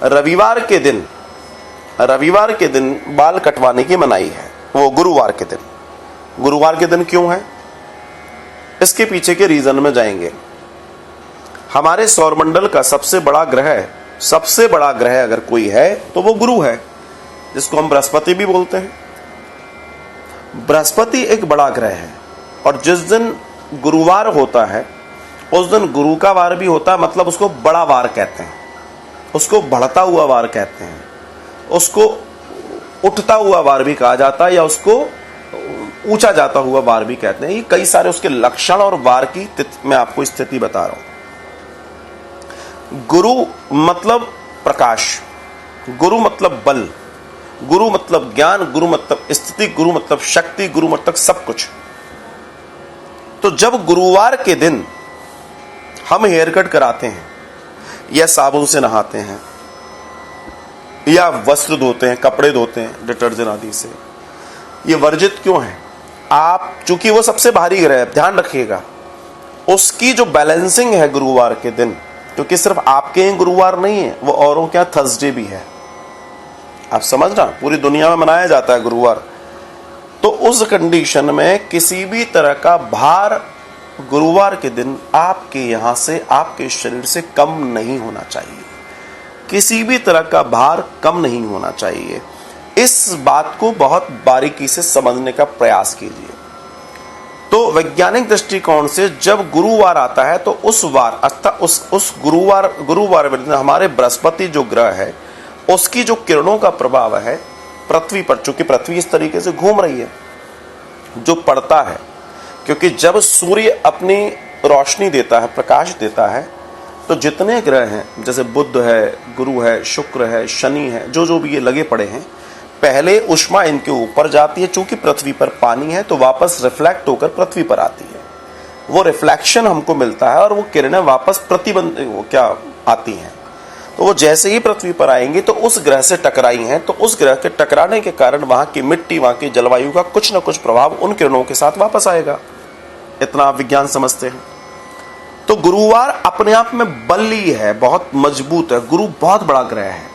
रविवार के दिन बाल कटवाने की मनाही है, वो गुरुवार के दिन। गुरुवार के दिन क्यों है, इसके पीछे के रीजन में जाएंगे। हमारे सौरमंडल का सबसे बड़ा ग्रह अगर कोई है तो वो गुरु है, जिसको हम बृहस्पति भी बोलते हैं। बृहस्पति एक बड़ा ग्रह है, और जिस दिन गुरुवार होता है उस दिन गुरु का वार भी होता है, मतलब उसको बड़ा वार कहते हैं, उसको बढ़ता हुआ वार कहते हैं, उसको उठता हुआ वार भी कहा जाता है, या उसको ऊंचा जाता हुआ वार भी कहते हैं। ये कई सारे उसके लक्षण और वार की मैं आपको स्थिति बता रहा हूं। गुरु मतलब प्रकाश, गुरु मतलब बल, गुरु मतलब ज्ञान, गुरु मतलब स्थिति, गुरु मतलब शक्ति, गुरु मतलब सब कुछ। तो जब गुरुवार के दिन हम हेयर कट कराते हैं, या साबुन से नहाते हैं, या वस्त्र धोते हैं, कपड़े धोते हैं डिटर्जेंट आदि से, ये वर्जित क्यों है? आप चूंकि वो सबसे भारी ग्रह है, ध्यान रखिएगा, उसकी जो बैलेंसिंग है गुरुवार के दिन, क्योंकि सिर्फ आपके ही गुरुवार नहीं है, वो औरों के यहां थर्सडे भी है। आप समझना, पूरी दुनिया में मनाया जाता है गुरुवार। तो उस कंडीशन में किसी भी तरह का भार गुरुवार के दिन आपके यहां से, आपके शरीर से कम नहीं होना चाहिए। किसी भी तरह का भार कम नहीं होना चाहिए। इस बात को बहुत बारीकी से समझने का प्रयास कीजिए। तो वैज्ञानिक दृष्टिकोण से जब गुरुवार आता है तो उस वार अर्थात उस गुरुवार में हमारे बृहस्पति जो ग्रह है उसकी जो किरणों का प्रभाव है पृथ्वी पर, चूंकि पृथ्वी इस तरीके से घूम रही है, जो पड़ता है, क्योंकि जब सूर्य अपनी रोशनी देता है, प्रकाश देता है, तो जितने ग्रह हैं, जैसे बुध है, गुरु है, शुक्र है, शनि है, जो भी ये लगे पड़े हैं, पहले ऊष्मा इनके ऊपर जाती है, चूंकि पृथ्वी पर पानी है, तो वापस रिफ्लेक्ट होकर पृथ्वी पर आती है। वो रिफ्लेक्शन हमको मिलता है और वो किरणें वापस आती हैं। तो वो जैसे ही पृथ्वी पर आएंगी तो उस ग्रह से टकराई हैं, तो उस ग्रह के टकराने के कारण वहां की मिट्टी, वहां की जलवायु का कुछ न कुछ प्रभाव उन किरणों के साथ वापस आएगा। इतना आप विज्ञान समझते हैं। तो गुरुवार अपने आप में बली है, बहुत मजबूत है, गुरु बहुत बड़ा ग्रह है।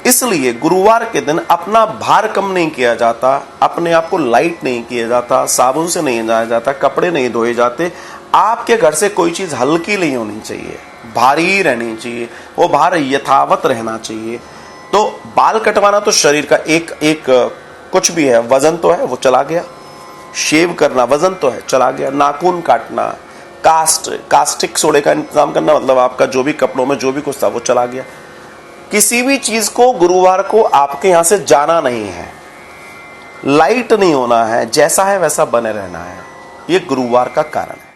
इसलिए गुरुवार के दिन अपना भार कम नहीं किया जाता, अपने आप को लाइट नहीं किया जाता, साबुन से नहीं नहाया जाता, कपड़े नहीं धोए जाते। आपके घर से कोई चीज हल्की नहीं होनी चाहिए, भारी रहनी चाहिए, वो भार यथावत रहना चाहिए। तो बाल कटवाना तो शरीर का एक कुछ भी है, वजन तो है, वो चला गया। शेव करना वजन तो है, चला गया। नाखून काटना, कास्टिक सोडे का इंतजाम करना, मतलब आपका जो भी कपड़ों में जो भी कुछ था वो चला गया। किसी भी चीज को गुरुवार को आपके यहां से जाना नहीं है, लाइट नहीं होना है, जैसा है वैसा बने रहना है। ये गुरुवार का कारण है।